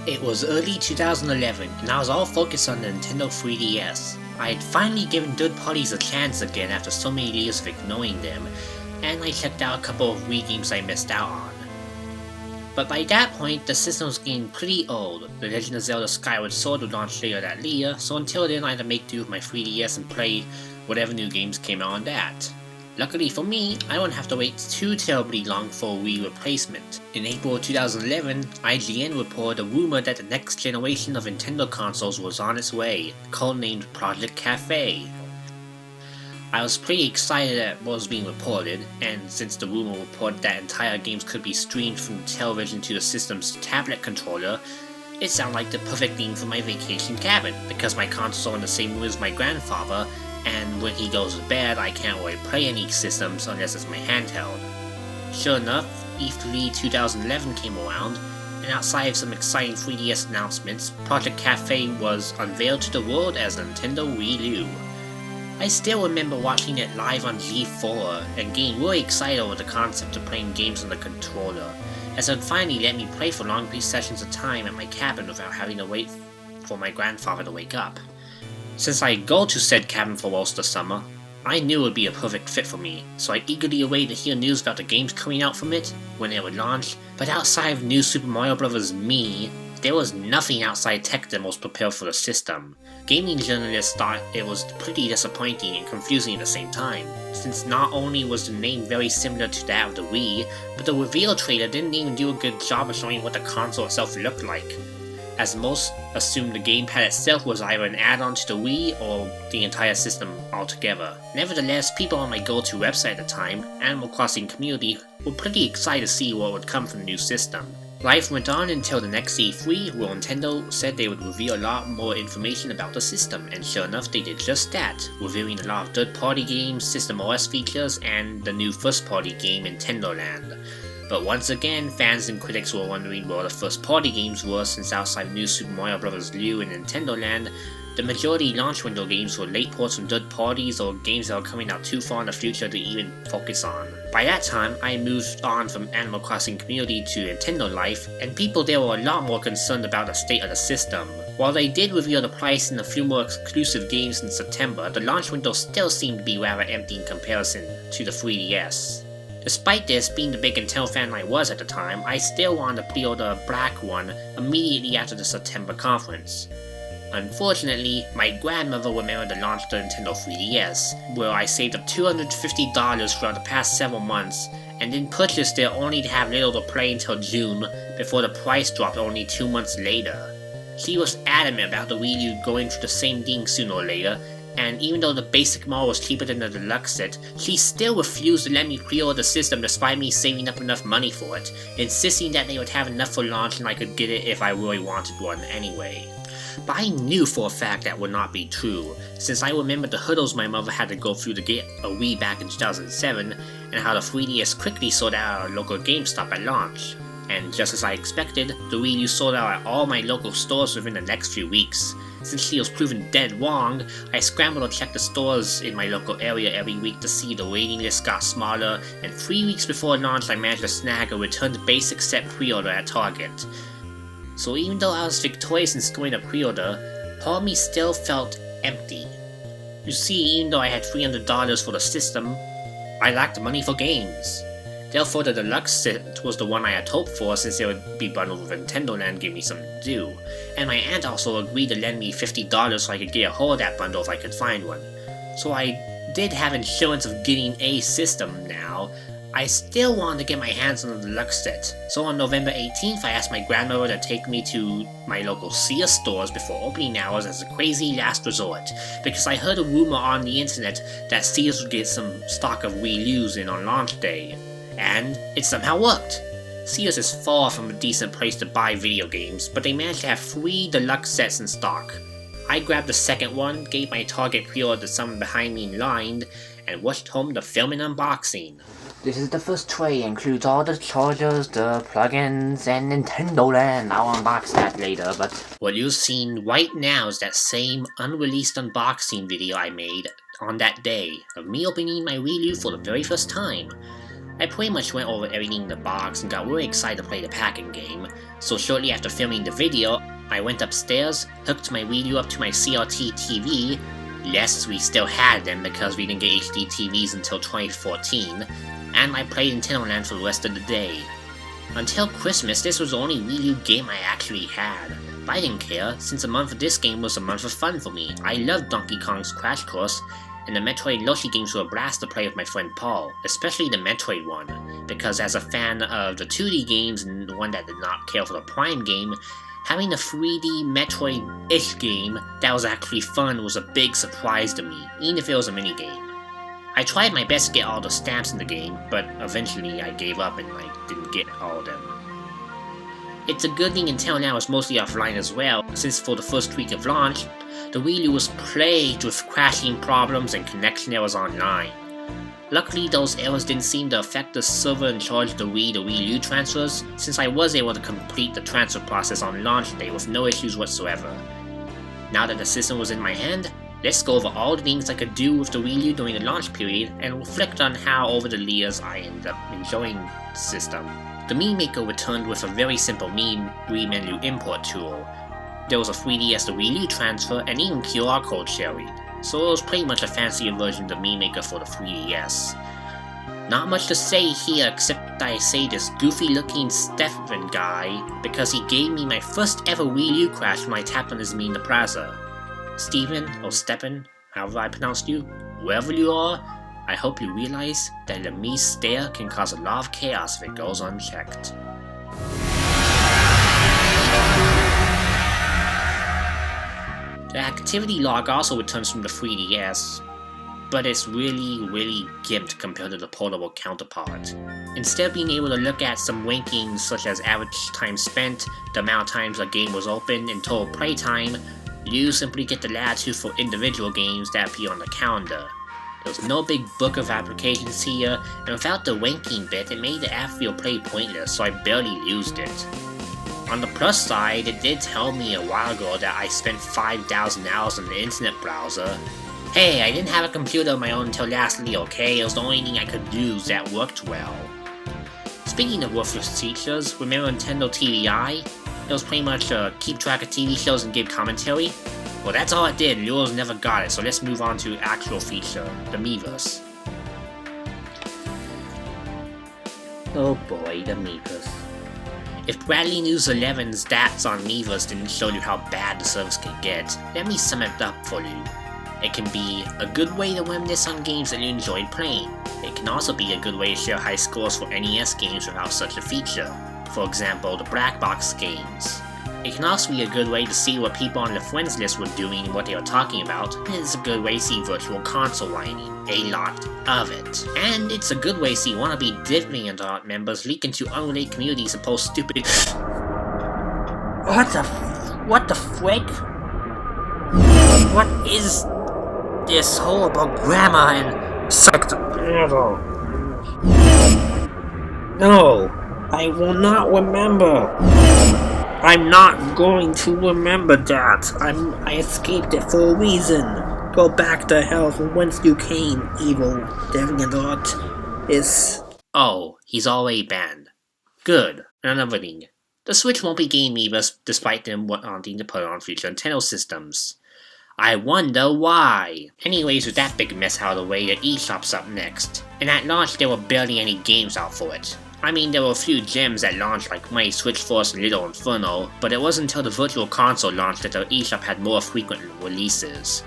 It was early 2011, and I was all focused on the Nintendo 3DS. I had finally given third parties a chance again after so many years of ignoring them, and I checked out a couple of Wii games I missed out on. But by that point, the system was getting pretty old. The Legend of Zelda Skyward Sword would launch later that year, so until then I had to make do with my 3DS and play whatever new games came out on that. Luckily for me, I wouldn't have to wait too terribly long for a Wii replacement. In April 2011, IGN reported a rumor that the next generation of Nintendo consoles was on its way, codenamed Project Cafe. I was pretty excited at what was being reported, and since the rumor reported that entire games could be streamed from the television to the system's tablet controller, it sounded like the perfect thing for my vacation cabin, because my console's in the same room as my grandfather, and when he goes to bed I can't really play any systems unless it's my handheld. Sure enough, E3 2011 came around, and outside of some exciting 3DS announcements, Project Cafe was unveiled to the world as a Nintendo Wii U. I still remember watching it live on G4 and getting really excited over the concept of playing games on the controller, as it would finally let me play for long sessions of time at my cabin without having to wait for my grandfather to wake up. Since I go to said cabin for most of the summer, I knew it would be a perfect fit for me, so I eagerly awaited to hear news about the games coming out from it, when it would launch, but outside of New Super Mario Bros. Me, there was nothing outside tech that was prepared for the system. Gaming journalists thought it was pretty disappointing and confusing at the same time, since not only was the name very similar to that of the Wii, but the reveal trailer didn't even do a good job of showing what the console itself looked like, as most assumed the gamepad itself was either an add-on to the Wii or the entire system altogether. Nevertheless, people on my go-to website at the time, Animal Crossing community, were pretty excited to see what would come from the new system. Life went on until the next E3, where Nintendo said they would reveal a lot more information about the system, and sure enough they did just that, revealing a lot of third-party games, System OS features, and the new first-party game Nintendo Land. But once again, fans and critics were wondering where the first-party games were, since outside New Super Mario Bros. U and Nintendo Land, the majority launch window games were late ports from third parties or games that were coming out too far in the future to even focus on. By that time, I moved on from Animal Crossing community to Nintendo Life, and people there were a lot more concerned about the state of the system. While they did reveal the price and a few more exclusive games in September, the launch window still seemed to be rather empty in comparison to the 3DS. Despite this, being the big Nintendo fan I was at the time, I still wanted to pre-order a black one immediately after the September conference. Unfortunately, my grandmother remembered the launch of the Nintendo 3DS, where I saved up $250 throughout the past several months, and then purchased it only to have little to play until June, before the price dropped only 2 months later. She was adamant about the Wii U going through the same thing sooner or later, and even though the basic model was cheaper than the deluxe set, she still refused to let me pre-order the system despite me saving up enough money for it, insisting that they would have enough for launch and I could get it if I really wanted one anyway. But I knew for a fact that would not be true, since I remembered the hurdles my mother had to go through to get a Wii back in 2007, and how the 3DS quickly sold out at our local GameStop at launch. And just as I expected, the Wii U sold out at all my local stores within the next few weeks. Since she was proven dead wrong, I scrambled to check the stores in my local area every week to see the waiting list got smaller, and 3 weeks before launch I managed to snag a returned basic set pre-order at Target. So even though I was victorious in scoring a pre-order, part of me still felt empty. You see, even though I had $300 for the system, I lacked money for games. Therefore, the deluxe set was the one I had hoped for, since it would be bundled with Nintendo Land, give me something to do. And my aunt also agreed to lend me $50 so I could get a hold of that bundle if I could find one. So I did have insurance of getting a system now. I still wanted to get my hands on the deluxe set, so on November 18th I asked my grandmother to take me to my local Sears stores before opening hours as a crazy last resort, because I heard a rumor on the internet that Sears would get some stock of Wii U's in on launch day. And it somehow worked. Sears is far from a decent place to buy video games, but they managed to have 3 deluxe sets in stock. I grabbed the second one, gave my Target pre-order to someone behind me in line, and rushed home to film an unboxing. This is the first tray, includes all the chargers, the plugins, and Nintendo Land. I'll unbox that later, but what you're seeing right now is that same unreleased unboxing video I made on that day, of me opening my Wii U for the very first time. I pretty much went over everything in the box and got really excited to play the packing game, so shortly after filming the video, I went upstairs, hooked my Wii U up to my CRT TV, yes, we still had them because we didn't get HD TVs until 2014, and I played Nintendo Land for the rest of the day. Until Christmas, this was the only Wii U game I actually had. But I didn't care, since the month of this game was a month of fun for me. I loved Donkey Kong's Crash Course, and the Metroid and Yoshi games were a blast to play with my friend Paul, especially the Metroid one, because as a fan of the 2D games and one that did not care for the Prime game, having a 3D Metroid-ish game that was actually fun was a big surprise to me, even if it was a minigame. I tried my best to get all the stamps in the game, but eventually I gave up and I didn't get all of them. It's a good thing Nintendo Now is mostly offline as well, since for the first week of launch, the Wii U was plagued with crashing problems and connection errors online. Luckily, those errors didn't seem to affect the server in charge of the Wii to Wii U transfers, since I was able to complete the transfer process on launch day with no issues whatsoever. Now that the system was in my hand, let's go over all the things I could do with the Wii U during the launch period and reflect on how over the years I ended up enjoying the system. The Mii Maker returned with a very simple Mii menu import tool. There was a 3DS to Wii U transfer and even QR code sharing, so it was pretty much a fancier version of the Mii Maker for the 3DS. Not much to say here except I say this goofy looking Stefan guy because he gave me my first ever Wii U crash when I tapped on his Mii in the plaza. Steven, or Steppen, however I pronounced you, wherever you are, I hope you realize that the Mii stare can cause a lot of chaos if it goes unchecked. The activity log also returns from the 3DS, but it's really gimped compared to the portable counterpart. Instead of being able to look at some rankings such as average time spent, the amount of times a game was open, and total playtime, you simply get the latitude for individual games that appear on the calendar. There's no big book of applications here, and without the ranking bit, it made the app feel pretty pointless, so I barely used it. On the plus side, it did tell me a while ago that I spent 5,000 hours on the internet browser. Hey, I didn't have a computer of my own until lastly, okay? It was the only thing I could use that worked well. Speaking of worthless features, remember Nintendo TVI? It was pretty much keep track of TV shows and give commentary. Well, that's all it did, and yours never got it, so let's move on to actual feature, the miiverse. Oh boy, the miiverse. If Bradley News 11's stats on miiverse didn't show you how bad the service can get, let me sum it up for you. It can be a good way to reminisce on games that you enjoyed playing. It can also be a good way to share high scores for NES games without such a feature. For example, the black box games. It can also be a good way to see what people on the friends list were doing and what they were talking about, and it's a good way to see virtual console whining, a lot of it. And it's a good way to see wannabe DeviantArt members leak into unrelated communities and post stupid What the frick? What is this whole about grammar and No, I will not remember. I'm not going to remember that. I escaped it for a reason. Go back to hell from whence you came, evil DeviantArt. Oh, he's already banned. Good. Another thing. The Switch won't be getting miiverse despite them wanting to put it on future Nintendo systems. I wonder why. Anyways, with that big mess out of the way, the eShop's up next. And at launch there were barely any games out for it. I mean, there were a few gems that launched like Mighty Switch Force and Little Inferno, but it wasn't until the Virtual Console launched that the eShop had more frequent releases.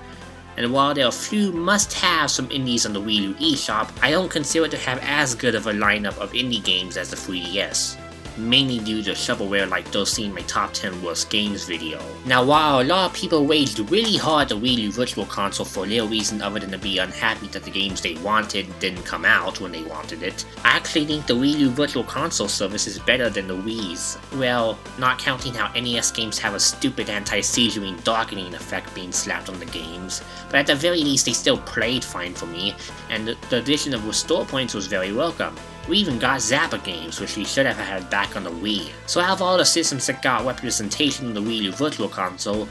And while there are a few must-haves from indies on the Wii U eShop, I don't consider it to have as good of a lineup of indie games as the 3DS. Mainly due to shovelware like those seen in my top 10 worst games video. Now while a lot of people waged really hard the Wii U Virtual Console for little reason other than to be unhappy that the games they wanted didn't come out when they wanted it, I actually think the Wii U Virtual Console service is better than the Wii's. Well, not counting how NES games have a stupid anti-seizuring darkening effect being slapped on the games, but at the very least they still played fine for me, and the addition of restore points was very welcome. We even got Zappa games, which we should have had back on the Wii. So out of all the systems that got representation in the Wii U Virtual Console,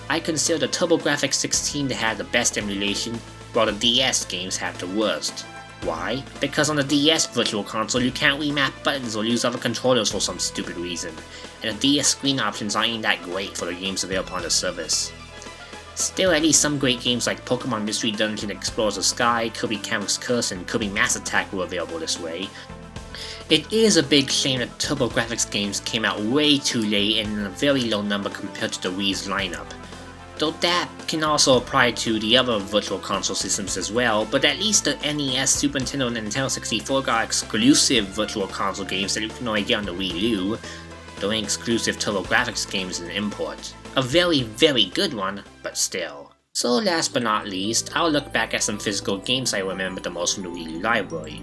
I consider the TurboGrafx 16 to have the best emulation, while the DS games have the worst. Why? Because on the DS Virtual Console you can't remap buttons or use other controllers for some stupid reason, and the DS screen options aren't that great for the games available on the service. Still, at least some great games like Pokemon Mystery Dungeon Explorers of Sky, Kirby Canvas Curse, and Kirby Mass Attack were available this way. It is a big shame that TurboGrafx games came out way too late and in a very low number compared to the Wii's lineup. Though that can also apply to the other Virtual Console systems as well, but at least the NES, Super Nintendo, and Nintendo 64 got exclusive Virtual Console games that you can only get on the Wii U, though an exclusive TurboGrafx game is an import. A very, very good one, but still. So last but not least, I'll look back at some physical games I remember the most from the Wii U library.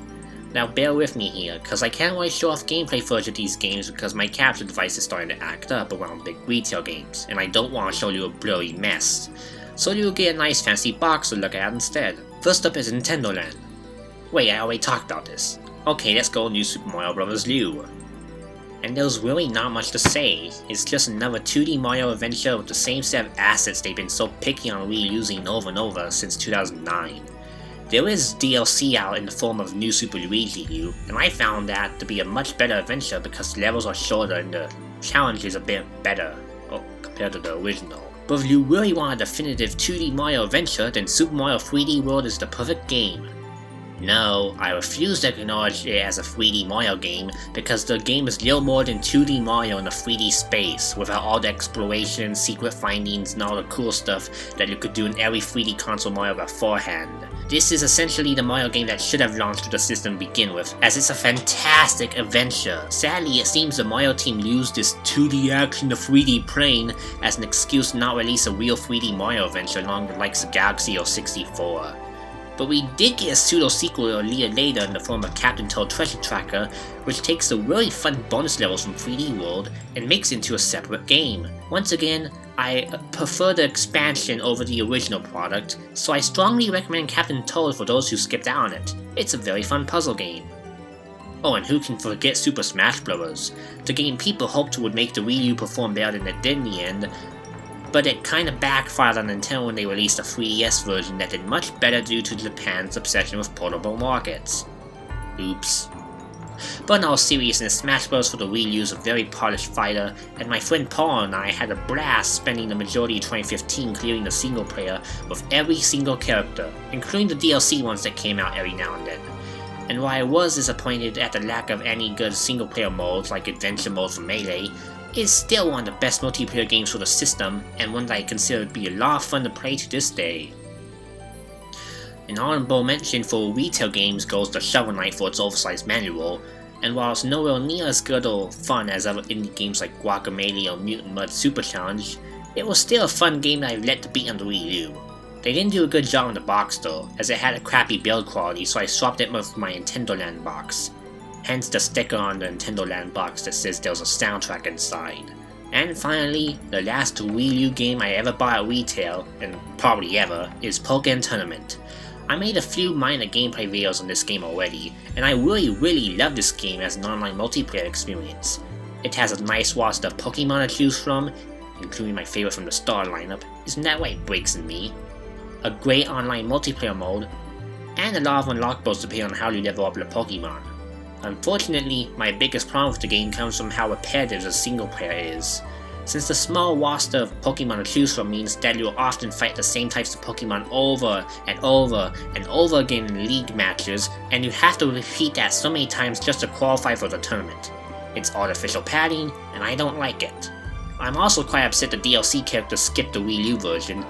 Now bear with me here, cause I can't really show off gameplay footage of these games because my capture device is starting to act up around big retail games, and I don't want to show you a blurry mess. So you'll get a nice fancy box to look at instead. First up is Nintendo Land. Wait, I already talked about this. Okay, let's go New Super Mario Bros. U. And there's really not much to say, it's just another 2D Mario adventure with the same set of assets they've been so picky on reusing over and over since 2009. There is DLC out in the form of New Super Luigi U, and I found that to be a much better adventure because the levels are shorter and the challenge is a bit better compared to the original. But if you really want a definitive 2D Mario adventure, then Super Mario 3D World is the perfect game. No, I refuse to acknowledge it as a 3D Mario game because the game is little more than 2D Mario in a 3D space without all the exploration, secret findings, and all the cool stuff that you could do in every 3D console Mario beforehand. This is essentially the Mario game that should have launched to the system to begin with, as it's a fantastic adventure. Sadly, it seems the Mario team used this 2D action to 3D plane as an excuse to not release a real 3D Mario adventure along the likes of Galaxy or 64. But we did get a pseudo-sequel a year later in the form of Captain Toad Treasure Tracker, which takes the really fun bonus levels from 3D World and makes it into a separate game. Once again, I prefer the expansion over the original product, so I strongly recommend Captain Toad for those who skipped out on it. It's a very fun puzzle game. Oh, and who can forget Super Smash Bros., the game people hoped would make the Wii U perform better than it did in the end, but it kinda backfired on Nintendo when they released a 3DS version that did much better due to Japan's obsession with portable markets. Oops. But in all seriousness, Smash Bros. For the Wii U is a very polished fighter, and my friend Paul and I had a blast spending the majority of 2015 clearing the single player with every single character, including the DLC ones that came out every now and then. And while I was disappointed at the lack of any good single player modes like Adventure Mode for Melee, it's still one of the best multiplayer games for the system, and one that I consider to be a lot of fun to play to this day. An honorable mention for retail games goes to Shovel Knight for its oversized manual, and while it's nowhere near as good or fun as other indie games like Guacamelee or Mutant Mud Super Challenge, it was still a fun game that I've let to beat on the Wii U. They didn't do a good job on the box though, as it had a crappy build quality, so I swapped it with my Nintendo Land box. Hence the sticker on the Nintendo Land box that says there's a soundtrack inside. And finally, the last Wii U game I ever bought at retail, and probably ever, is Pokken Tournament. I made a few minor gameplay videos on this game already, and I really love this game as an online multiplayer experience. It has a nice roster of Pokemon to choose from, including my favorite from the Star lineup, Isn't That Why It Breaks in Me? A great online multiplayer mode, and a lot of unlockables depending on how you level up your Pokemon. Unfortunately, my biggest problem with the game comes from how repetitive the single player is. Since the small roster of Pokemon to choose from means that you'll often fight the same types of Pokemon over and over again in league matches, and you have to repeat that so many times just to qualify for the tournament. It's artificial padding, and I don't like it. I'm also quite upset the DLC characters skipped the Wii U version,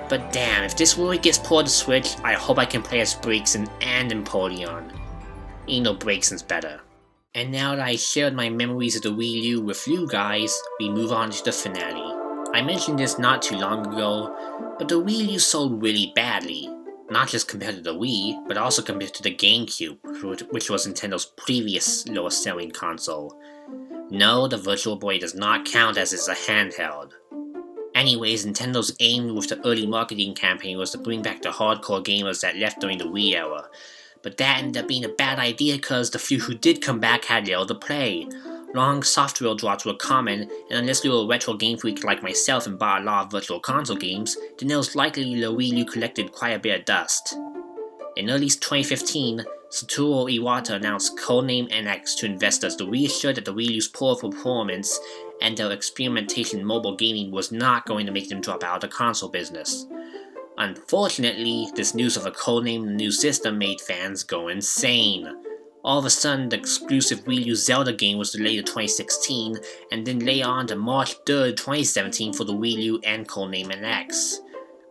but damn, if this really gets ported to Switch, I hope I can play as Braixen and Empoleon. Even though Braixen's better. And now that I shared my memories of the Wii U with you guys, we move on to the finale. I mentioned this not too long ago, but the Wii U sold really badly. Not just compared to the Wii, but also compared to the GameCube, which was Nintendo's previous lowest selling console. No, the Virtual Boy does not count as it's a handheld. Anyways, Nintendo's aim with the early marketing campaign was to bring back the hardcore gamers that left during the Wii era. But that ended up being a bad idea because the few who did come back had little to play. Long software drops were common, and unless you were a retro game freak like myself and bought a lot of virtual console games, then it was likely the Wii U collected quite a bit of dust. In early 2015, Satoru Iwata announced Codename NX to investors to reassure that the Wii U's poor performance and their experimentation in mobile gaming was not going to make them drop out of the console business. Unfortunately, this news of a codename and new system made fans go insane. All of a sudden, the exclusive Wii U Zelda game was delayed to 2016, and then later on to March 3rd, 2017 for the Wii U and Codename NX.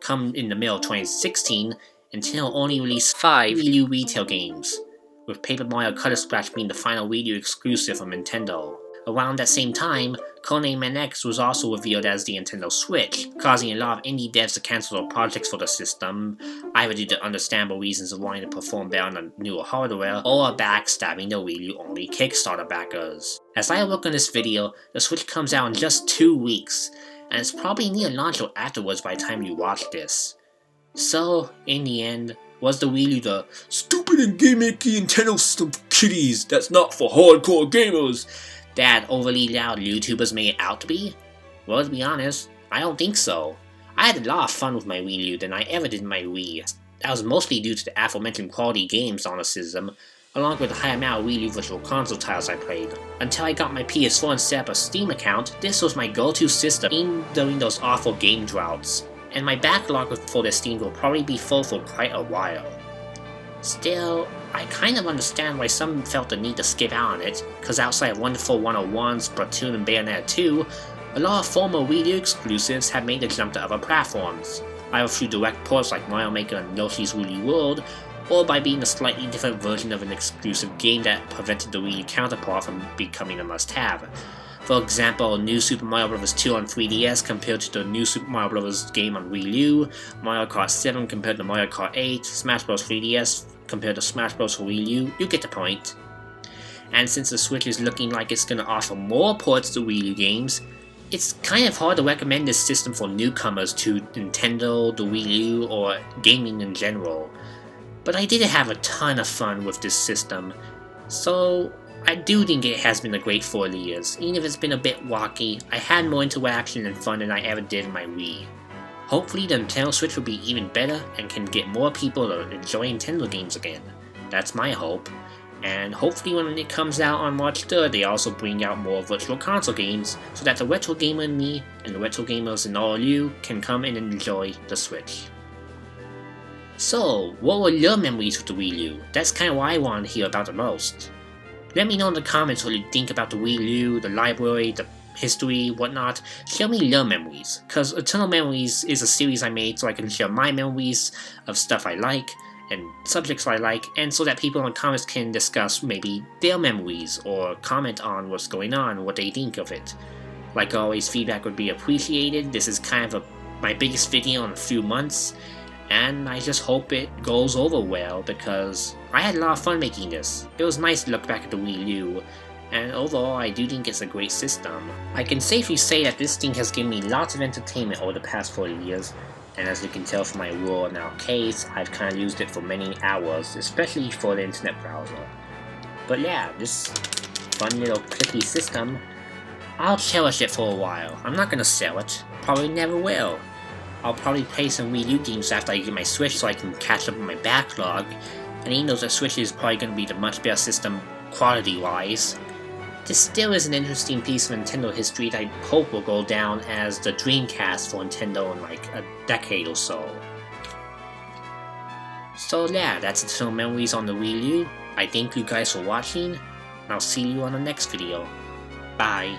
Come in the middle of 2016, Nintendo only released 5 Wii U retail games, with Paper Mario Color Splash being the final Wii U exclusive from Nintendo. Around that same time, Codename NX was also revealed as the Nintendo Switch, causing a lot of indie devs to cancel their projects for the system, either due to understandable reasons of wanting to perform better on the newer hardware, or backstabbing the Wii U only Kickstarter backers. As I work on this video, the Switch comes out in just 2 weeks, and it's probably near launch or afterwards by the time you watch this. So, in the end, was the Wii U the stupid and gimmicky Nintendo system for kiddies that's not for hardcore gamers that overly loud YouTubers made it out to be? Well, to be honest, I don't think so. I had a lot of fun with my Wii U than I ever did my Wii. That was mostly due to the aforementioned quality games on the system, along with the high amount of Wii U Virtual Console titles I played. Until I got my PS4 and set up a Steam account, this was my go-to system even during those awful game droughts, and my backlog for the Steam will probably be full for quite a while. Still, I kind of understand why some felt the need to skip out on it, cause outside of Wonderful 101, Splatoon, and Bayonetta 2, a lot of former Wii U exclusives have made the jump to other platforms, either through direct ports like Mario Maker and Yoshi's Woolly World, or by being a slightly different version of an exclusive game that prevented the Wii U counterpart from becoming a must-have. For example, New Super Mario Bros. 2 on 3DS compared to the New Super Mario Bros. Game on Wii U, Mario Kart 7 compared to Mario Kart 8, Smash Bros. 3DS compared to Smash Bros. For Wii U, you get the point. And since the Switch is looking like it's going to offer more ports to Wii U games, it's kind of hard to recommend this system for newcomers to Nintendo, the Wii U, or gaming in general. But I did have a ton of fun with this system, so I do think it has been a great 4 years. Even if it's been a bit wacky, I had more interaction and fun than I ever did in my Wii. Hopefully the Nintendo Switch will be even better and can get more people to enjoy Nintendo games again. That's my hope. And hopefully when it comes out on March 3rd, they also bring out more Virtual Console games so that the retro gamer in me and the retro gamers in all of you can come and enjoy the Switch. So, what were your memories with the Wii U? That's kind of what I want to hear about the most. Let me know in the comments what you think about the Wii U, the library, the history, whatnot. Share me your memories, cause Eternal Memories is a series I made so I can share my memories of stuff I like, and subjects I like, and so that people in the comments can discuss maybe their memories, or comment on what's going on, what they think of it. Like always, feedback would be appreciated. This is kind of my biggest video in a few months, and I just hope it goes over well because I had a lot of fun making this. It was nice to look back at the Wii U, and overall I do think it's a great system. I can safely say that this thing has given me lots of entertainment over the past 40 years, and as you can tell from my Roll Now case, I've kind of used it for many hours, especially for the internet browser. But yeah, this fun little clicky system, I'll cherish it for a while. I'm not gonna sell it, probably never will. I'll probably play some Wii U games after I get my Switch so I can catch up on my backlog, and even though the Switch is probably going to be the much better system quality-wise, this still is an interesting piece of Nintendo history that I hope will go down as the Dreamcast for Nintendo in like a decade or so. So yeah, that's Eternal Memories on the Wii U. I thank you guys for watching, and I'll see you on the next video. Bye.